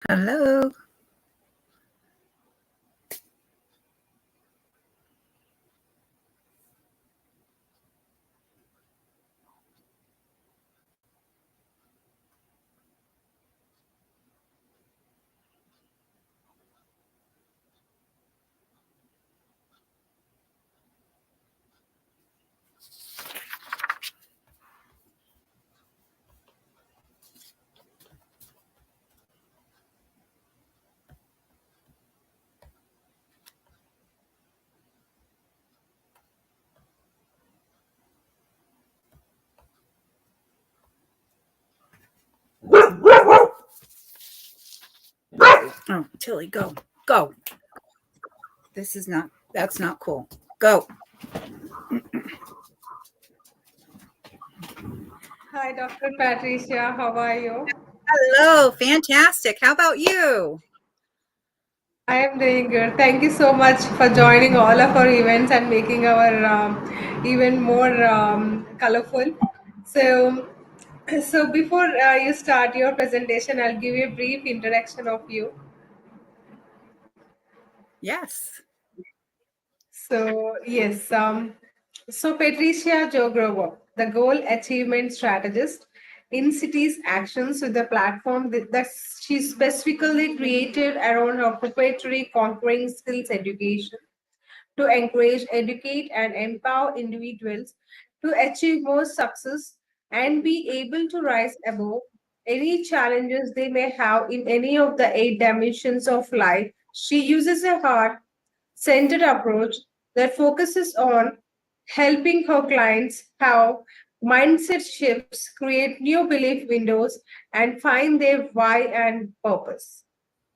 Hello. Oh, Tilly, go. Go. That's not cool. Go. Hi, Dr. Patricia. How are you? Hello. Fantastic. How about you? I am doing good. Thank you so much for joining all of our events and making our even more colorful. So, so before you start your presentation, I'll give you a brief introduction of you. Yes. So, yes, so Patricia Jogrover, the goal achievement strategist in Cities Actions with the platform that she specifically created around her proprietary conquering skills education to encourage, educate, and empower individuals to achieve more success and be able to rise above any challenges they may have in any of the eight dimensions of life. She uses a heart centered approach that focuses on helping her clients have mindset shifts, create new belief windows, and find their why and purpose,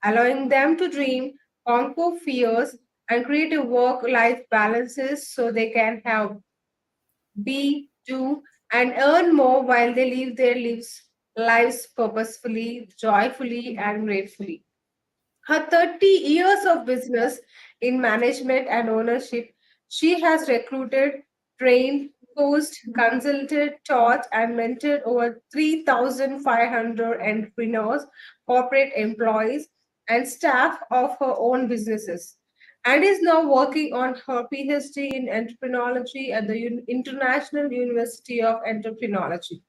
allowing them to dream, conquer fears, and create a work life balances so they can have, be, do, and earn more while they live their lives purposefully, joyfully, and gratefully. Her 30 years of business in management and ownership, she has recruited, trained, coached, consulted, taught, and mentored over 3,500 entrepreneurs, corporate employees, and staff of her own businesses, and is now working on her PhD in entrepreneurology at the International University of Entrepreneurology.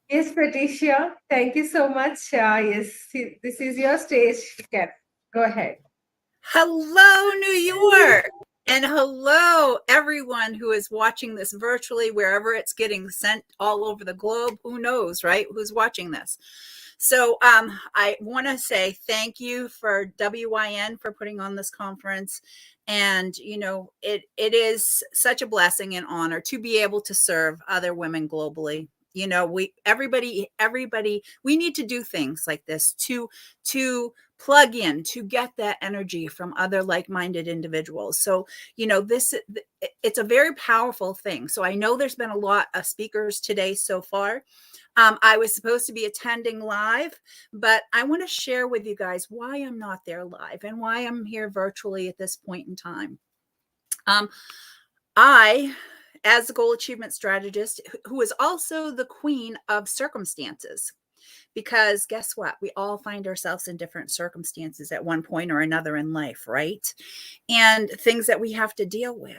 Yes, Patricia, thank you so much. Yes, this is your stage. Can go ahead. Hello, New York. And hello, everyone who is watching this virtually, wherever it's getting sent all over the globe. Who knows, right? Who's watching this? So I want to say thank you for WIN for putting on this conference. And, it is such a blessing and honor to be able to serve other women globally. Everybody, we need to do things like this to plug in, to get that energy from other like-minded individuals. So, it's a very powerful thing. So I know there's been a lot of speakers today so far. I was supposed to be attending live, but I want to share with you guys why I'm not there live and why I'm here virtually at this point in time. Um, I, as a goal achievement strategist, who is also the queen of circumstances, because guess what? We all find ourselves in different circumstances at one point or another in life, right? And things that we have to deal with.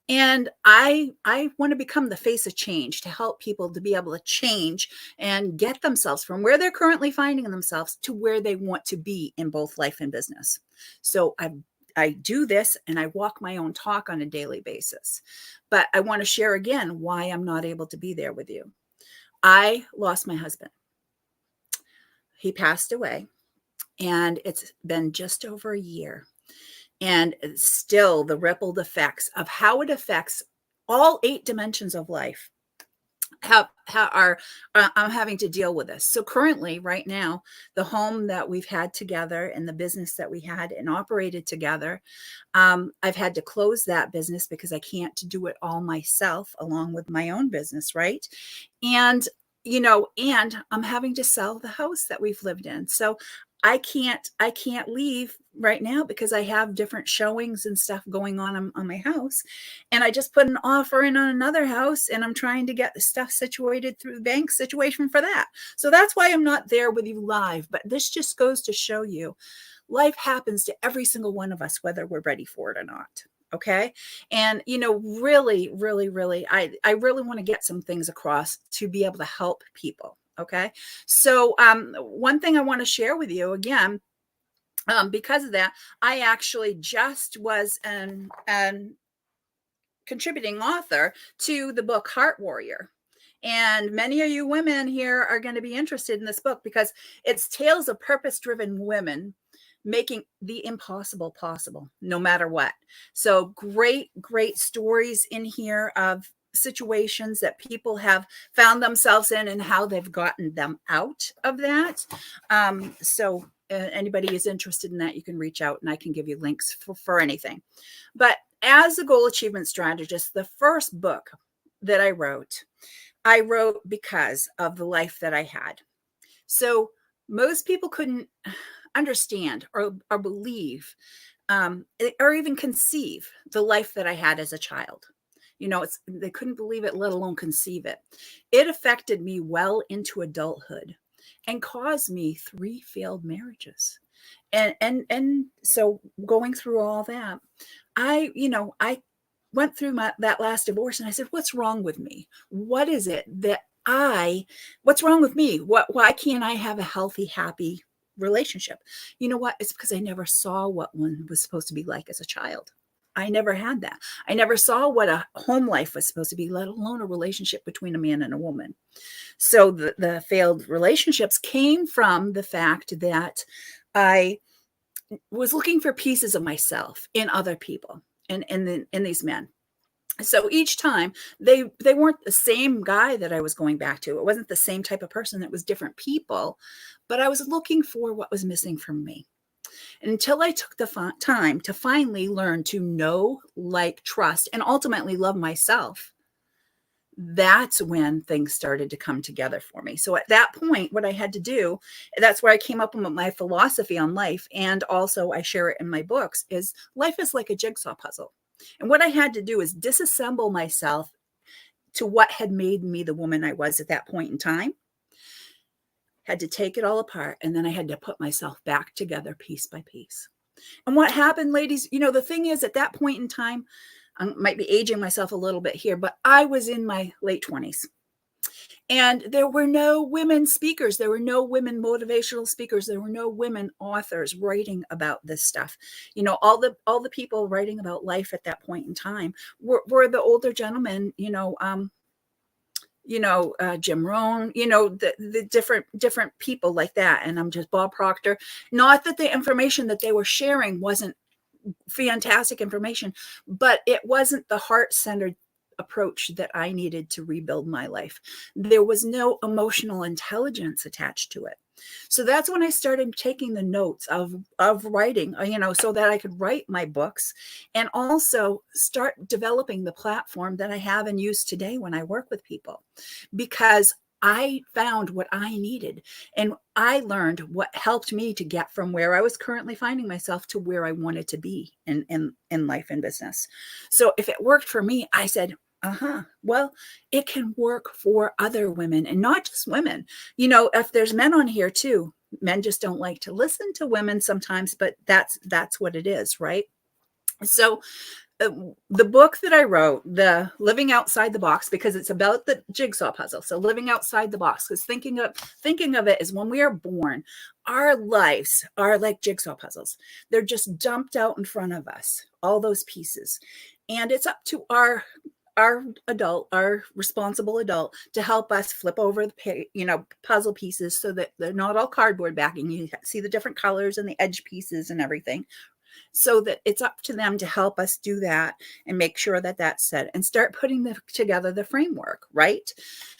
And I want to become the face of change to help people to be able to change and get themselves from where they're currently finding themselves to where they want to be in both life and business. So I do this and I walk my own talk on a daily basis. But I want to share again why I'm not able to be there with you. I lost my husband. He passed away, and it's been just over a year. And still the rippled effects of how it affects all eight dimensions of life I'm having to deal with this. So currently, right now, the home that we've had together and the business that we had and operated together, I've had to close that business because I can't do it all myself along with my own business, right? And and I'm having to sell the house that we've lived in. So I can't leave right now because I have different showings and stuff going on my house. And I just put an offer in on another house, and I'm trying to get the stuff situated through the bank situation for that. So that's why I'm not there with you live. But this just goes to show you life happens to every single one of us, whether we're ready for it or not. Okay. And, really, really, really, I really want to get some things across to be able to help people. Okay. So, one thing I want to share with you again, because of that, I actually just was an contributing author to the book Heart Warrior. And many of you women here are going to be interested in this book because it's tales of purpose driven women making the impossible possible, no matter what. So great, great stories in here of situations that people have found themselves in and how they've gotten them out of that. So anybody is interested in that, you can reach out and I can give you links for anything. But as a goal achievement strategist, the first book that I wrote because of the life that I had. So most people couldn't understand or believe or even conceive the life that I had as a child. They couldn't believe it, let alone conceive it. It affected me well into adulthood and caused me 3 failed marriages. And so going through all that, I went through that last divorce and I said, what's wrong with me? What is it what's wrong with me? Why can't I have a healthy, happy relationship? You know what? It's because I never saw what one was supposed to be like as a child. I never had that. I never saw what a home life was supposed to be, let alone a relationship between a man and a woman. So the failed relationships came from the fact that I was looking for pieces of myself in other people and in these men. So each time they weren't the same guy that I was going back to. It wasn't the same type of person. It was different people, but I was looking for what was missing from me. And until I took the time to finally learn to know, like, trust, and ultimately love myself, that's when things started to come together for me. So at that point, what I had to do, that's where I came up with my philosophy on life. And also I share it in my books, is life is like a jigsaw puzzle. And what I had to do is disassemble myself to what had made me the woman I was at that point in time. Had to take it all apart. And then I had to put myself back together piece by piece. And what happened, ladies, the thing is, at that point in time, I might be aging myself a little bit here, but I was in my late 20s. And there were no women speakers. There were no women motivational speakers. There were no women authors writing about this stuff. All the people writing about life at that point in time were the older gentlemen, Jim Rohn, the different people like that. And I'm just Bob Proctor. Not that the information that they were sharing wasn't fantastic information, but it wasn't the heart-centered approach that I needed to rebuild my life. There was no emotional intelligence attached to it. So that's when I started taking the notes of writing, so that I could write my books and also start developing the platform that I have and use today when I work with people, because I found what I needed and I learned what helped me to get from where I was currently finding myself to where I wanted to be in life and business. So if it worked for me, I said, well, it can work for other women, and not just women. If there's men on here too, men just don't like to listen to women sometimes, but that's what it is, right? So the book that I wrote, the Living Outside the Box, because it's about the jigsaw puzzle. So living outside the box, because thinking of it as when we are born, our lives are like jigsaw puzzles. They're just dumped out in front of us, all those pieces. And it's up to our responsible adult to help us flip over the puzzle pieces so that they're not all cardboard backing. You see the different colors and the edge pieces and everything. So that it's up to them to help us do that and make sure that that's set and start putting together the framework, right?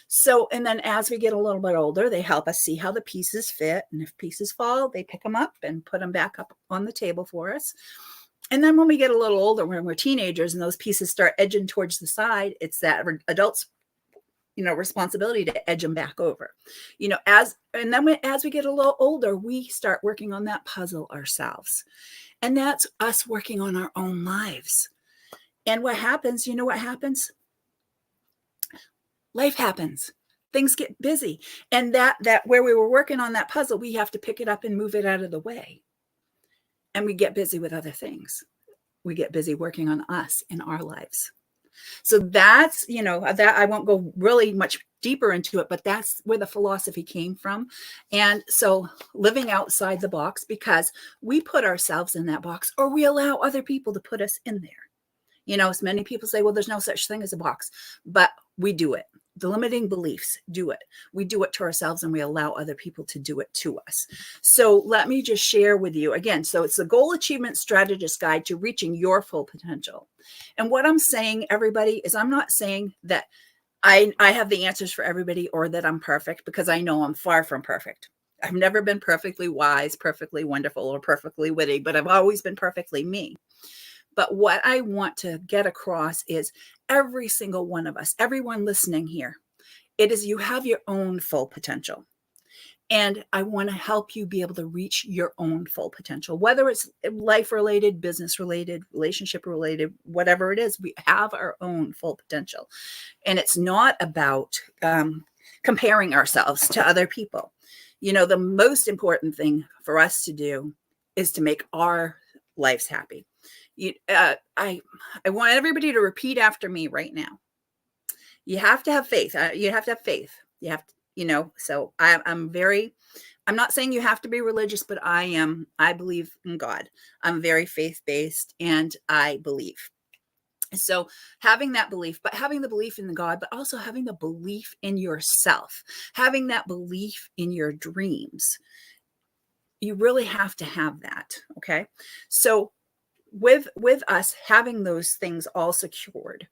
So, and then as we get a little bit older, they help us see how the pieces fit. And if pieces fall, they pick them up and put them back up on the table for us. And then when we get a little older, when we're teenagers and those pieces start edging towards the side, it's that adults responsibility to edge them back over. As we get a little older, we start working on that puzzle ourselves. And that's us working on our own lives. And what happens, what happens? Life happens. Things get busy. And that where we were working on that puzzle, we have to pick it up and move it out of the way. And we get busy with other things. We get busy working on us in our lives. So that's, that I won't go really much deeper into it, but that's where the philosophy came from. And so living outside the box, because we put ourselves in that box, or we allow other people to put us in there. As many people say, well, there's no such thing as a box, but we do it. The limiting beliefs do it. We do it to ourselves, and we allow other people to do it to us. So let me just share with you again. So it's the Goal Achievement Strategist Guide to Reaching Your Full Potential. And what I'm saying, everybody, is I'm not saying that I have the answers for everybody or that I'm perfect, because I know I'm far from perfect. I've never been perfectly wise, perfectly wonderful, or perfectly witty, but I've always been perfectly me. But what I want to get across is every single one of us, everyone listening here, you have your own full potential. And I want to help you be able to reach your own full potential, whether it's life related, business related, relationship related, whatever it is, we have our own full potential. And it's not about comparing ourselves to other people. The most important thing for us to do is to make our lives happy. I want everybody to repeat after me right now. You have to have faith. You have to have faith. You have to, so I'm not saying you have to be religious, but I believe in God. I'm very faith-based, and I believe. So having that belief, but having the belief in God, but also having the belief in yourself, having that belief in your dreams. You really have to have that. Okay. So with us having those things all secured,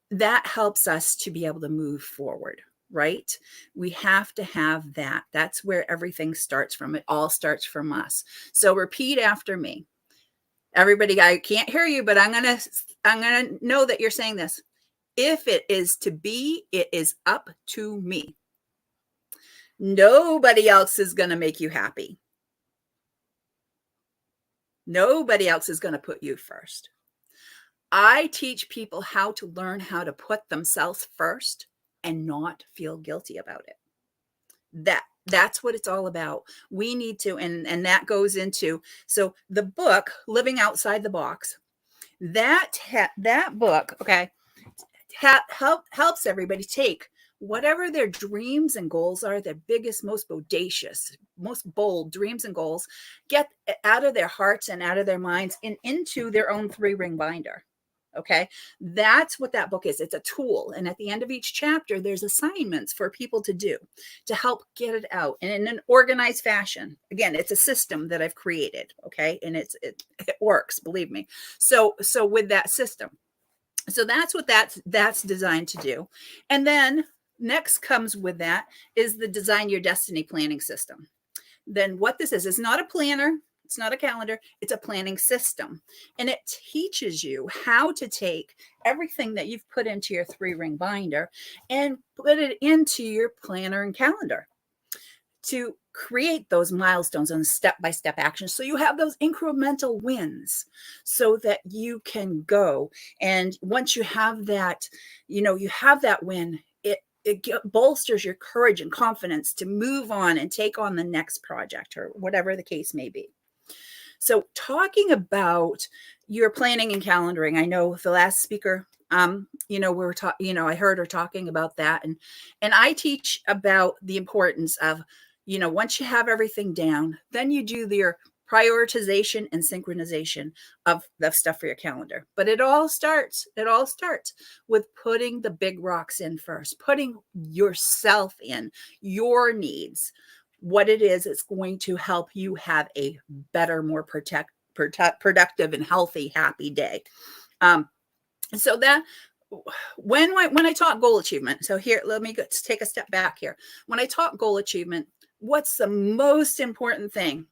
that helps us to be able to move forward, right? We have to have that. That's where everything starts from. It all starts from us. So repeat after me. Everybody, I can't hear you, but I'm going to know that you're saying this. If it is to be, it is up to me. Nobody else is going to make you happy. Nobody else is going to put you first. I teach people how to learn how to put themselves first and not feel guilty about it. That's what it's all about. We need to, and that goes into, so the book, Living Outside the Box, that book, okay, helps everybody take whatever their dreams and goals are, their biggest, most bodacious, most bold dreams and goals, get out of their hearts and out of their minds and into their own 3-ring binder. Okay. That's what that book is. It's a tool. And at the end of each chapter, there's assignments for people to do to help get it out and in an organized fashion. Again, it's a system that I've created. Okay. And it works, believe me. So with that system, so that's what that's designed to do. And then next comes with that is the Design Your Destiny planning system. Then what this is not a planner. It's not a calendar. It's a planning system. And it teaches you how to take everything that you've put into your 3-ring binder and put it into your planner and calendar to create those milestones and step-by-step actions. So you have those incremental wins so that you can go. And once you have that, you have that win, it bolsters your courage and confidence to move on and take on the next project or whatever the case may be. So talking about your planning and calendaring, I know the last speaker, we were talking, I heard her talking about that. And I teach about the importance of, once you have everything down, then you do your prioritization and synchronization of the stuff for your calendar. But it all starts with putting the big rocks in first, putting yourself in, your needs, what it is that's going to help you have a better, more productive and healthy, happy day. So that when I talk goal achievement, so here, let me take a step back here. When I talk goal achievement, what's the most important thing?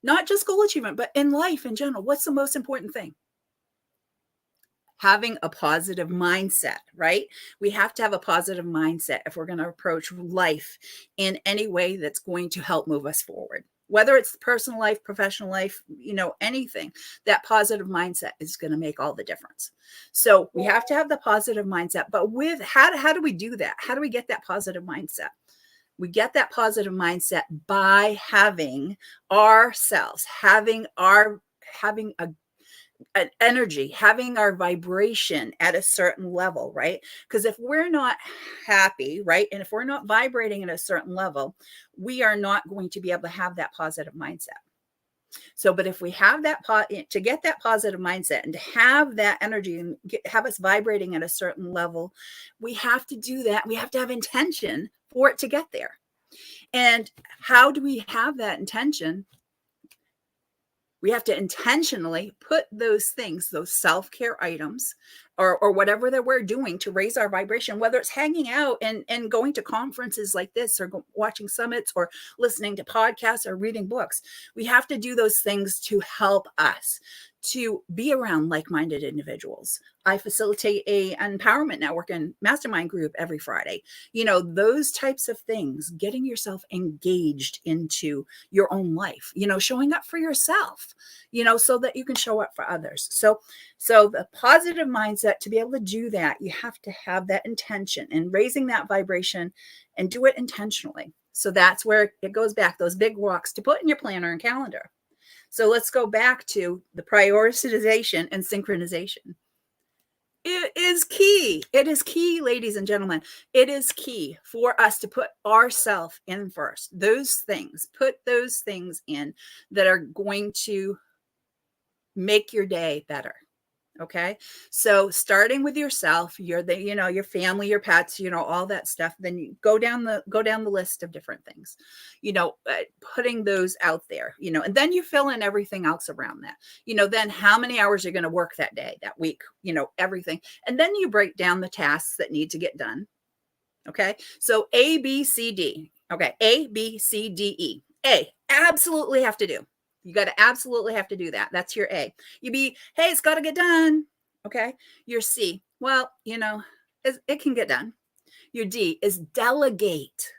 Not just goal achievement, but in life in general, what's the most important thing? having a positive mindset, right? We have to have a positive mindset if we're going to approach life in any way that's going to help move us forward. Whether it's personal life, professional life, anything, that positive mindset is going to make all the difference. So we have to have the positive mindset, but with how do we do that? How do we get that positive mindset? We get that positive mindset by having ourselves, having a an energy, having our vibration at a certain level, right? Because if we're not happy, right, and if we're not vibrating at a certain level, we are not going to be able to have that positive mindset. So, but if we have that to get that positive mindset and to have that energy and have us vibrating at a certain level, we have to do that. We have to have intention for it to get there. And how do we have that intention? We have to intentionally put those things, those self-care items, or whatever that we're doing to raise our vibration, whether it's hanging out and going to conferences like this, or watching summits, or listening to podcasts, or reading books. We have to do those things to help us to be around like-minded individuals. I facilitate a empowerment network and mastermind group every Friday. Those types of things, getting yourself engaged into your own life, showing up for yourself, so that you can show up for others. So the positive mindset, to be able to do that, you have to have that intention and raising that vibration, and do it intentionally. So that's where it goes back, those big rocks to put in your planner and calendar. So let's go back to the prioritization and synchronization. It is key. It is key, ladies and gentlemen. It is key for us to put ourselves in first. Put those things in that are going to make your day better. Okay. So starting with yourself, your family, your pets, all that stuff. Then you go down the list of different things, putting those out there, and then you fill in everything else around that, then how many hours you're going to work that day, that week, everything. And then you break down the tasks that need to get done. Okay. So A, B, C, D. Okay. A, B, C, D, E. A, absolutely have to do. You got to absolutely have to do that. That's your A. You B, hey, it's got to get done. Okay. Your C, well, it can get done. Your D is delegate.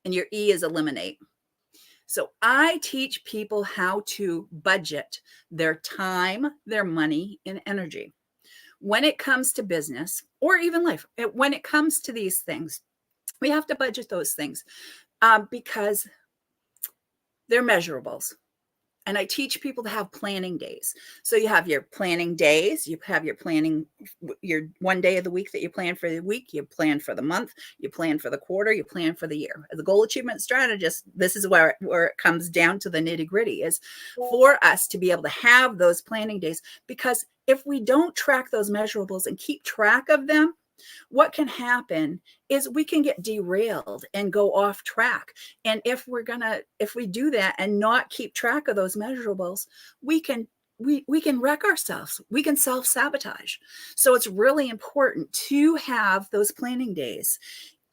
And your E is eliminate. So I teach people how to budget their time, their money, and energy. When it comes to business, or even life, when it comes to these things, we have to budget those things because they're measurables. And I teach people to have planning days. So you have your planning days, you have your one day of the week that you plan for the week, you plan for the month, you plan for the quarter, you plan for the year. As a goal achievement strategist, this is where it comes down to the nitty-gritty, is for us to be able to have those planning days. Because if we don't track those measurables and keep track of them, what can happen is we can get derailed and go off track. And if we do that and not keep track of those measurables, we can wreck ourselves. We can self-sabotage. So it's really important to have those planning days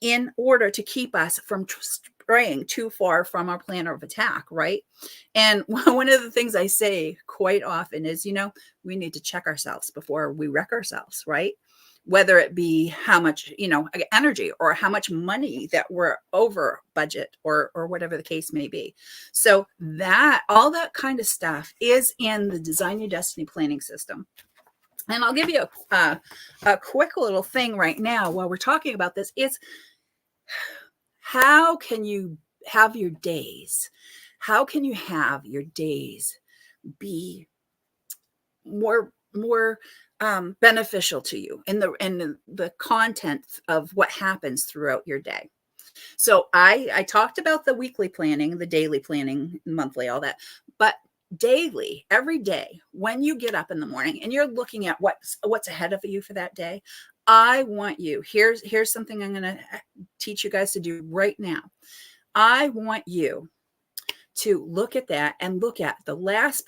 in order to keep us from straying too far from our plan of attack, right? And one of the things I say quite often is, we need to check ourselves before we wreck ourselves, right? Whether it be how much, energy, or how much money that we're over budget, or whatever the case may be. So all that kind of stuff is in the Design Your Destiny planning system. And I'll give you a quick little thing right now while we're talking about this. It's how can you have your days? How can you have your days be more beneficial to you in the content of what happens throughout your day? So I talked about the weekly planning, the daily planning, monthly, all that, but daily, every day, when you get up in the morning and you're looking at what's ahead of you for that day, I want you, here's something I'm going to teach you guys to do right now. I want you to look at that and look at the last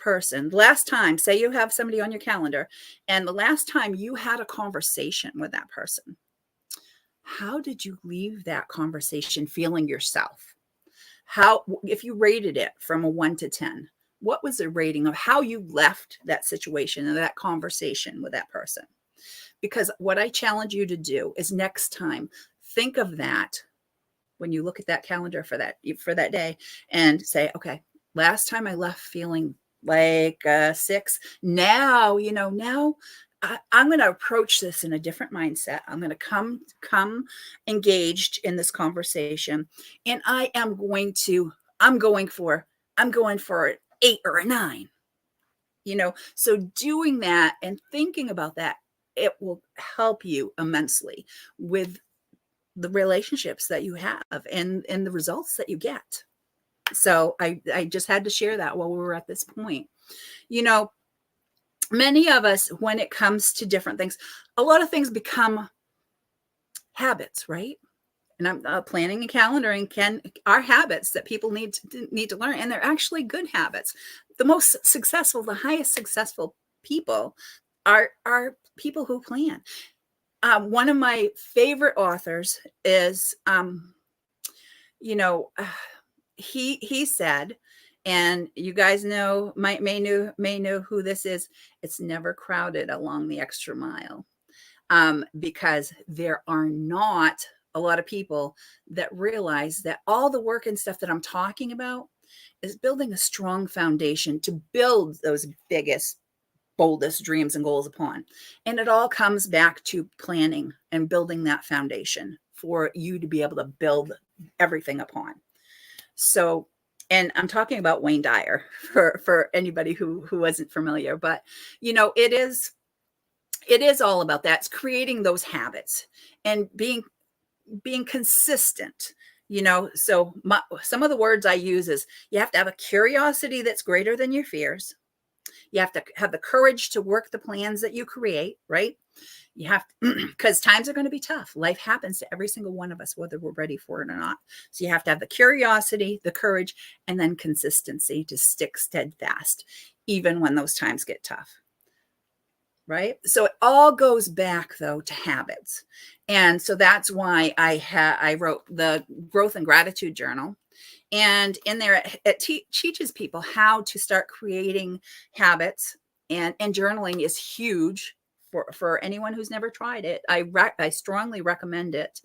time, say you have somebody on your calendar, and the last time you had a conversation with that person. How did you leave that conversation feeling yourself? If you rated it from a 1 to 10, what was the rating of how you left that situation and that conversation with that person? Because what I challenge you to do is next time, think of that when you look at that calendar for that day and say, okay, last time I left feeling like 6. Now, now I'm going to approach this in a different mindset. I'm going to come engaged in this conversation, and I'm going for an 8 or a 9. So doing that and thinking about that, it will help you immensely with the relationships that you have and the results that you get. So I just had to share that while we were at this point. You know, many of us, when it comes to different things, a lot of things become habits, right? And I'm planning and calendaring are habits that people need to learn, and they're actually good habits. The most successful, the highest successful people are people who plan. One of my favorite authors is, you know, he said, and you guys may know who this is. It's never crowded along the extra mile, because there are not a lot of people that realize that all the work and stuff that I'm talking about is building a strong foundation to build those biggest, boldest dreams and goals upon. And it all comes back to planning and building that foundation for you to be able to build everything upon. So, and I'm talking about Wayne Dyer for anybody who wasn't familiar, but it is all about that. It's creating those habits and being consistent. So some of the words I use is, you have to have a curiosity that's greater than your fears. You have to have the courage to work the plans that you create, right? You have to, because times are going to be tough. Life happens to every single one of us, whether we're ready for it or not. So you have to have the curiosity, the courage, and then consistency to stick steadfast, even when those times get tough. Right. So it all goes back, though, to habits. And so that's why I wrote the Growth and Gratitude Journal. And in there, it teaches people how to start creating habits, and journaling is huge for anyone who's never tried it. I strongly recommend it,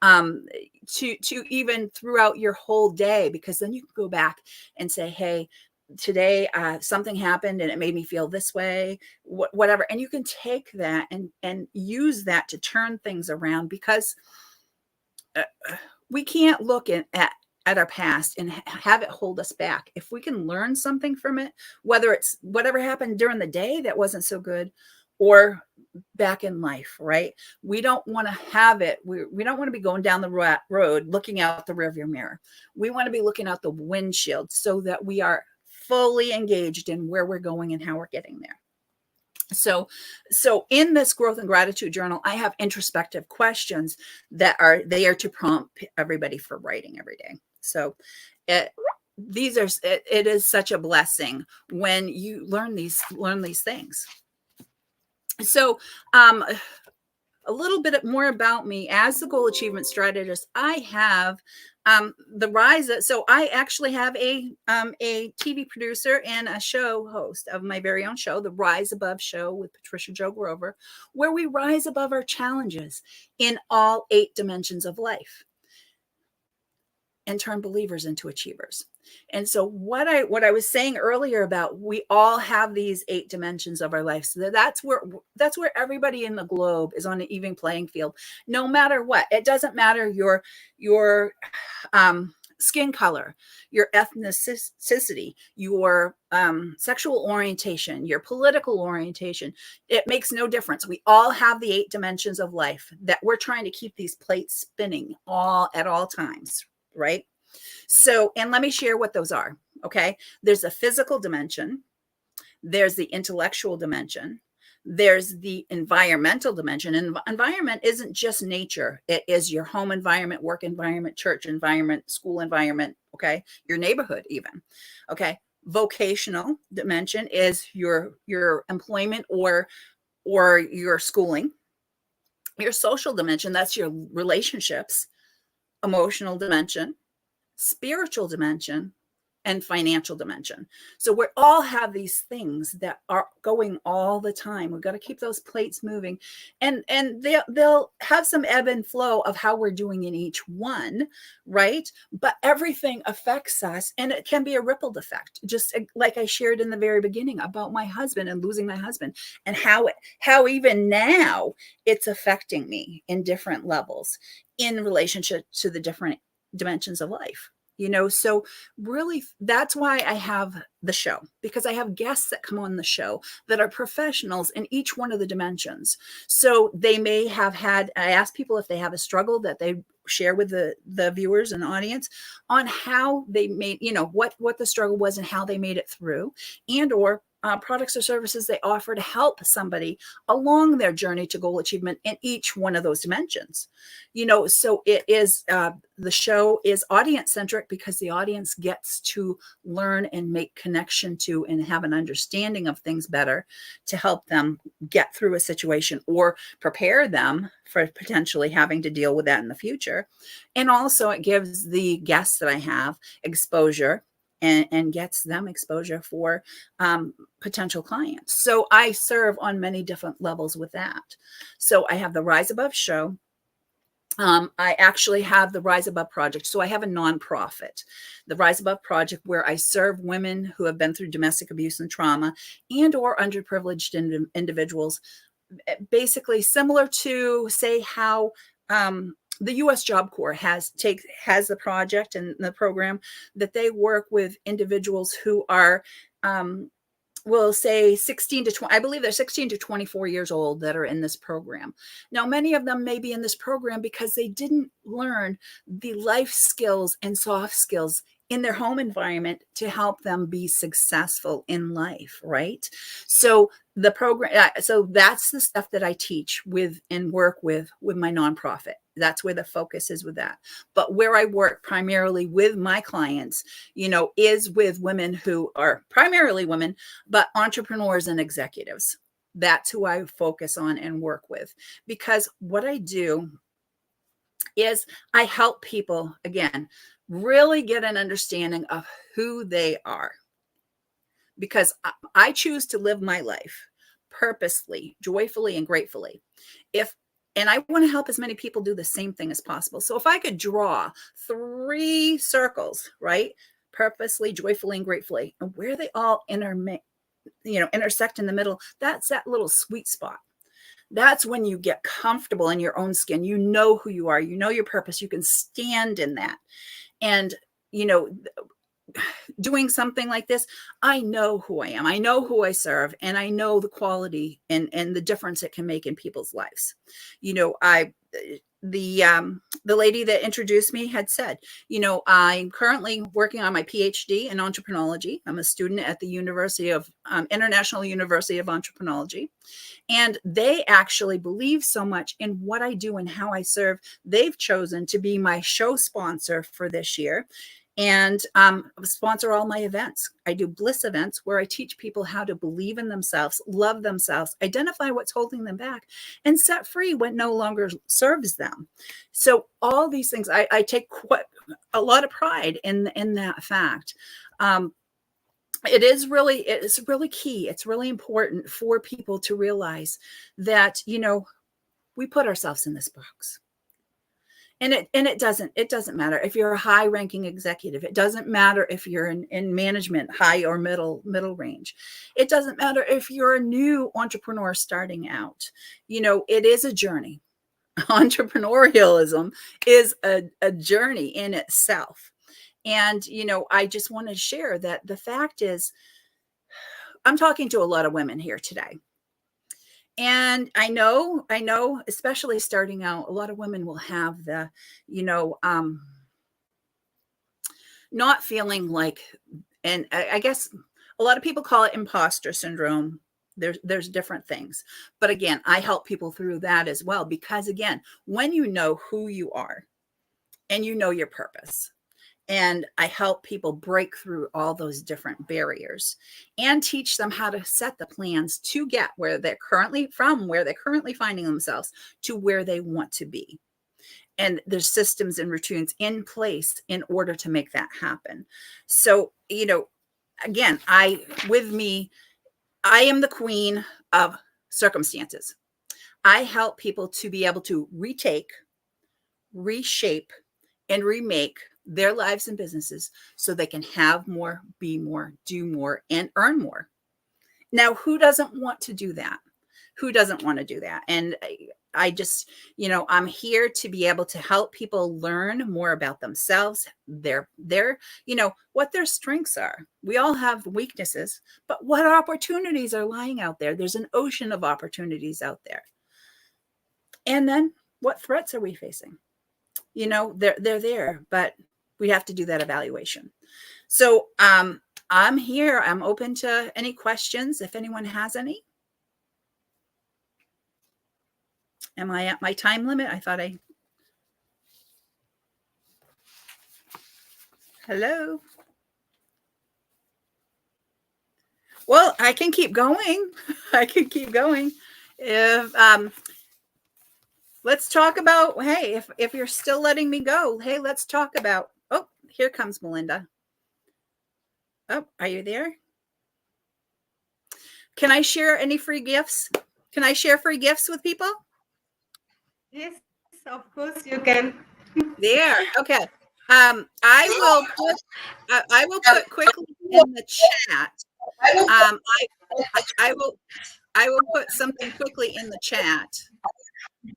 to even throughout your whole day, because then you can go back and say, hey, today something happened and it made me feel this way, whatever. And you can take that and use that to turn things around, because we can't look at our past and have it hold us back. If we can learn something from it, whether it's whatever happened during the day that wasn't so good, or back in life, right? We don't want to have it. We don't want to be going down the road looking out the rearview mirror. We want to be looking out the windshield so that we are fully engaged in where we're going and how we're getting there. So in this Growth and Gratitude Journal, I have introspective questions that are there to prompt everybody for writing every day. So it is such a blessing when you learn these things. So a little bit more about me. As the goal achievement strategist, I have the rise. So I actually have a TV producer and a show host of my very own show, the Rise Above Show with Patricia Jo Grover, where we rise above our challenges in all 8 dimensions of life and turn believers into achievers. And so what I was saying earlier about, we all have these 8 dimensions of our life. So that's where everybody in the globe is on an even playing field, no matter what. It doesn't matter your skin color, your ethnicity, your sexual orientation, your political orientation. It makes no difference. We all have the 8 dimensions of life that we're trying to keep these plates spinning at all times. Right? So, and let me share what those are. Okay. There's a physical dimension. There's the intellectual dimension. There's the environmental dimension. And environment isn't just nature. It is your home environment, work environment, church environment, school environment. Okay. Your neighborhood even. Okay. Vocational dimension is your employment or your schooling. Your social dimension, that's your relationships. Emotional dimension, spiritual dimension, and financial dimension. So we all have these things that are going all the time. We've got to keep those plates moving, and they'll have some ebb and flow of how we're doing in each one, right? But everything affects us, and it can be a rippled effect. Just like I shared in the very beginning about my husband and losing my husband, and how even now it's affecting me in different levels in relationship to the different dimensions of life. So really, that's why I have the show, because I have guests that come on the show that are professionals in each one of the dimensions. So they may have had, I ask people if they have a struggle that they share with the viewers and audience on how they made, what the struggle was and how they made it through, and or products or services they offer to help somebody along their journey to goal achievement in each one of those dimensions. So it is, the show is audience centric because the audience gets to learn and make connection to and have an understanding of things better to help them get through a situation or prepare them for potentially having to deal with that in the future. And also it gives the guests that I have exposure and gets them exposure for potential clients. So I serve on many different levels with that. So I have the Rise Above show. I actually have the Rise Above Project. So I have a nonprofit, the Rise Above Project, where I serve women who have been through domestic abuse and trauma and or underprivileged individuals, basically similar to, say, how the U.S. Job Corps has the project and the program that they work with individuals who are will say 16 to 20, I believe they're 16 to 24 years old that are in this program. Now, many of them may be in this program because they didn't learn the life skills and soft skills in their home environment to help them be successful in life, right? So the program, so that's the stuff that I teach with and work with my nonprofit. That's where the focus is with that. But where I work primarily with my clients, is with women who are primarily women, but entrepreneurs and executives. That's who I focus on and work with, because what I do is I help people, again, really get an understanding of who they are, because I choose to live my life purposefully, joyfully, and gratefully. And I want to help as many people do the same thing as possible. So if I could draw 3 circles, right? Purposely, joyfully, and gratefully, and where they all intersect in the middle, that's that little sweet spot. That's when you get comfortable in your own skin. You know who you are, you know your purpose, you can stand in that. And, doing something like this, I know who I am, I know who I serve, and I know the quality and the difference it can make in people's lives. The lady that introduced me had said, I'm currently working on my PhD in entrepreneurology. I'm a student at the International University of Entrepreneurology. And they actually believe so much in what I do and how I serve. They've chosen to be my show sponsor for this year and sponsor all my events. I do bliss events where I teach people how to believe in themselves, love themselves, identify what's holding them back, and set free what no longer serves them. So all these things, I take quite a lot of pride in that fact. It's really key. It's really important for people to realize that, we put ourselves in this box. And it doesn't matter if you're a high ranking executive. It doesn't matter if you're in management, high or middle range. It doesn't matter if you're a new entrepreneur starting out. It is a journey. Entrepreneurialism is a journey in itself. And, I just want to share that the fact is, I'm talking to a lot of women here today. And I know, especially starting out, a lot of women will have the, not feeling like, and I guess a lot of people call it imposter syndrome. There's different things. But again, I help people through that as well, because again, when you know who you are and you know your purpose, and I help people break through all those different barriers and teach them how to set the plans to get where they're currently finding themselves to where they want to be. and there's systems and routines in place in order to make that happen. So, again, with me, I am the queen of circumstances. I help people to be able to retake, reshape, and remake their lives and businesses so they can have more, be more, do more, and earn more. Now, who doesn't want to do that? Who doesn't want to do that? And I just, I'm here to be able to help people learn more about themselves, what their strengths are. We all have weaknesses, but what opportunities are lying out there? There's an ocean of opportunities out there. And then what threats are we facing? They're there, but we have to do that evaluation. So I'm here. I'm open to any questions if anyone has any. Am I at my time limit? I thought hello. Well, I can keep going. I can keep going. If let's talk about, hey, if you're still letting me go, hey, let's talk about, oh, here comes Melinda. Oh, are you there? Can I share any free gifts? Can I share free gifts with people? Yes, of course you can. There. Okay. I will put quickly in the chat. I will put something quickly in the chat.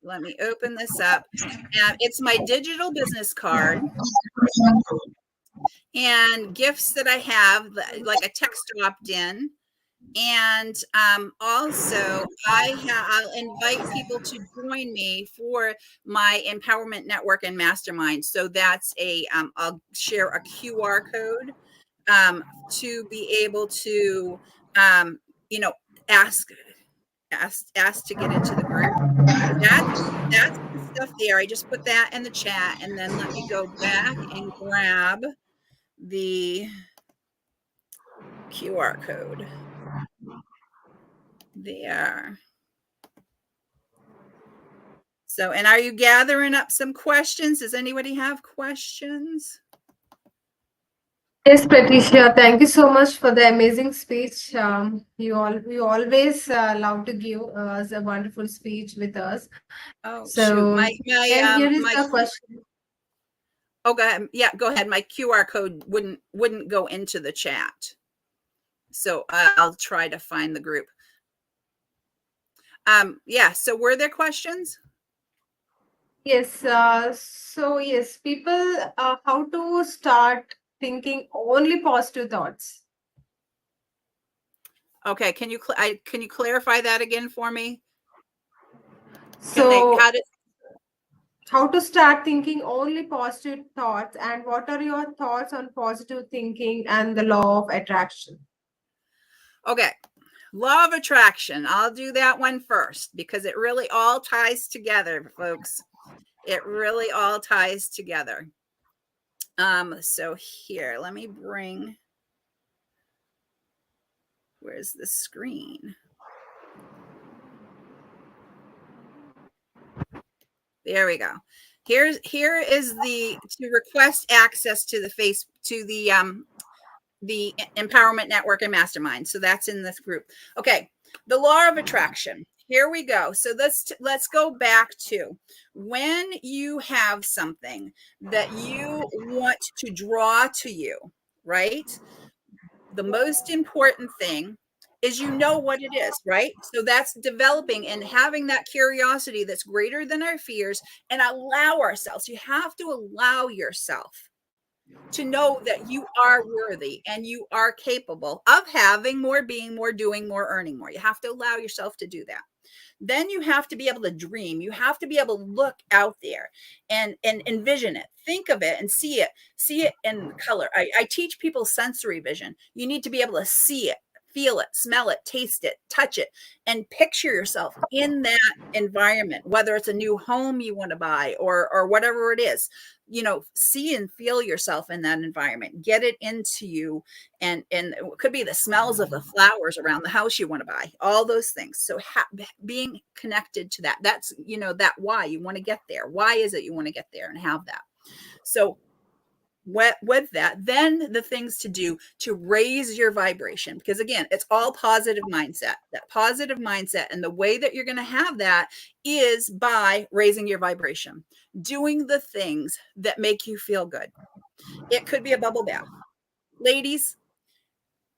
Let me open this up. And it's my digital business card and gifts that I have, like a text opt-in. And also, I'll invite people to join me for my empowerment network and mastermind. So that's I'll share a QR code to be able to, ask to get into the group. That's the stuff there. I just put that in the chat, and then let me go back and grab the QR code. There. So, and are you gathering up some questions? Does anybody have questions? Yes, Patricia, thank you so much for the amazing speech. You always love to give us a wonderful speech with us. Oh, shoot. So, and here is the question. Oh, go ahead. Yeah, go ahead. My QR code wouldn't go into the chat. So I'll try to find the group. Yeah. So were there questions? Yes. So yes, people, how to start thinking only positive thoughts. Okay. Can you clarify that again for me? So how to start thinking only positive thoughts, and what are your thoughts on positive thinking and the law of attraction? Okay. Law of attraction. I'll do that one first because it really all ties together, folks. It really all ties together. So here, let me bring, where's the screen? There we go. Here is to request access to the Empowerment Network and Mastermind. So that's in this group. Okay, the law of attraction. Here we go. So let's go back to when you have something that you want to draw to you, right? The most important thing is what it is, right? So that's developing and having that curiosity that's greater than our fears, and allow ourselves. You have to allow yourself to know that you are worthy and you are capable of having more, being more, doing more, earning more. You have to allow yourself to do that. Then you have to be able to dream. You have to be able to look out there and envision it, think of it, and see it in color. I teach people sensory vision. You need to be able to see it, feel it, smell it, taste it, touch it, and picture yourself in that environment, whether it's a new home you want to buy or whatever it is. See and feel yourself in that environment, get it into you. And it could be the smells of the flowers around the house you want to buy, all those things. So being connected to that, that's that why you want to get there. Why is it you want to get there and have that? So with that, then the things to do to raise your vibration, because again, it's all positive mindset, that positive mindset. And the way that you're going to have that is by raising your vibration, doing the things that make you feel good. It could be a bubble bath. Ladies,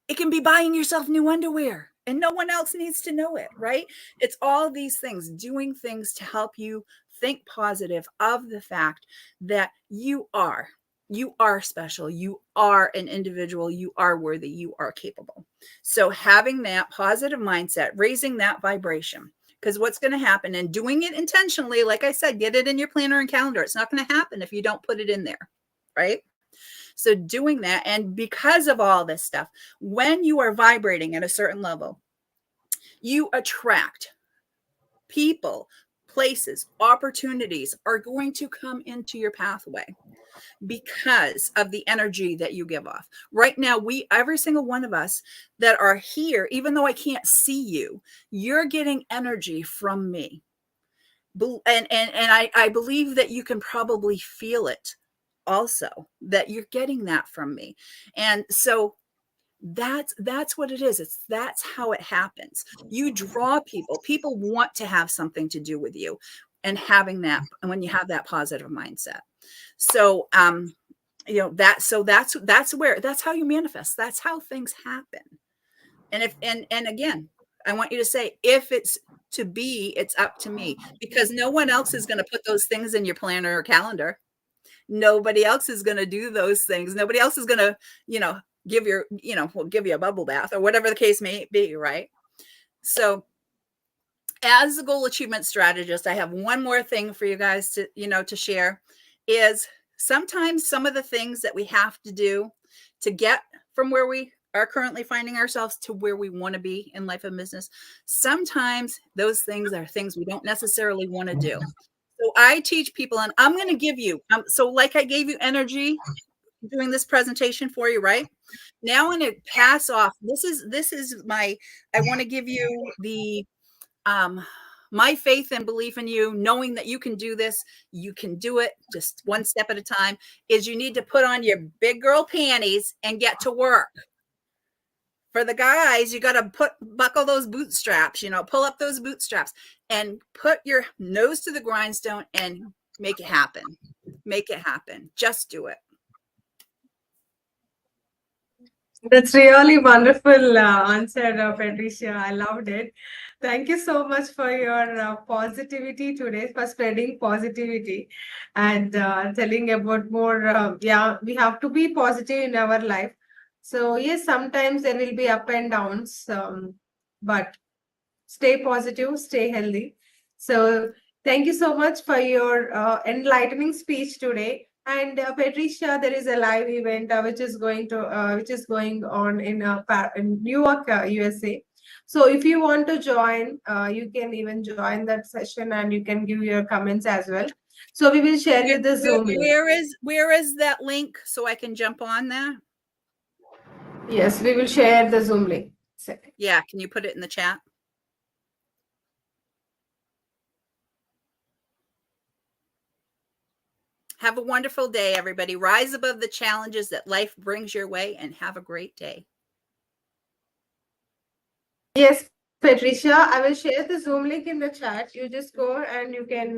it can be buying yourself new underwear and no one else needs to know it, right? It's all these things, doing things to help you think positive of the fact that you are special, you are an individual, you are worthy, you are capable. So having that positive mindset, raising that vibration, because what's going to happen, and doing it intentionally, like I said, get it in your planner and calendar. It's not going to happen if you don't put it in there, right? So doing that, and because of all this stuff, when you are vibrating at a certain level, you attract people, places, opportunities are going to come into your pathway because of the energy that you give off. Right now, every single one of us that are here, even though I can't see you, you're getting energy from me. And I believe that you can probably feel it also, that you're getting that from me. And so that's what it is. That's how it happens. You draw people want to have something to do with you, and having that, and when you have that positive mindset. So that's how you manifest. That's how things happen. And again, I want you to say, if it's to be, it's up to me, because no one else is going to put those things in your planner or calendar. Nobody else is going to do those things. Nobody else is going to, give you a bubble bath or whatever the case may be. Right. So as a goal achievement strategist, I have one more thing for you guys to share, is sometimes some of the things that we have to do to get from where we are currently finding ourselves to where we want to be in life and business. Sometimes those things are things we don't necessarily want to do. So I teach people, and I'm going to give you, so like I gave you energy doing this presentation for you, right? Now I'm going to pass off. This is I want to give you the, my faith and belief in you, knowing that you can do this, you can do it just one step at a time, is you need to put on your big girl panties and get to work. For the guys, you got to buckle those bootstraps, pull up those bootstraps and put your nose to the grindstone and make it happen. Make it happen. Just do it. That's really wonderful answer, Patricia. I loved it. Thank you so much for your positivity today, for spreading positivity and telling about more. Yeah, we have to be positive in our life. So yes, sometimes there will be up and downs, but stay positive, stay healthy. So thank you so much for your enlightening speech today. And Patricia, there is a live event which is going on in New York, USA. So if you want to join, you can even join that session and you can give your comments as well. So we will share you the Zoom link. Where is that link so I can jump on that? Yes, we will share the Zoom link. Yeah, can you put it in the chat? Have a wonderful day, everybody. Rise above the challenges that life brings your way, and have a great day. Yes, Patricia, I will share the Zoom link in the chat. You just go and you can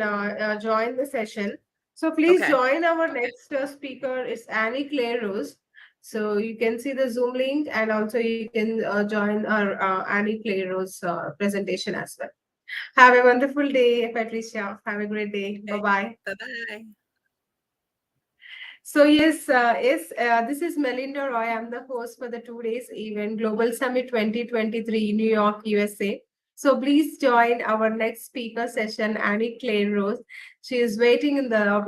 join the session. So please join our next speaker. It's Annie Claire Rose. So you can see the Zoom link, and also you can join our Annie Claire Rose presentation as well. Have a wonderful day, Patricia. Have a great day. Okay. Bye-bye. Bye-bye. So yes, this is Melinda Roy. I'm the host for the 2 days event, Global Summit 2023, New York, USA. So please join our next speaker session, Annie Claire Rose. She is waiting in the lobby.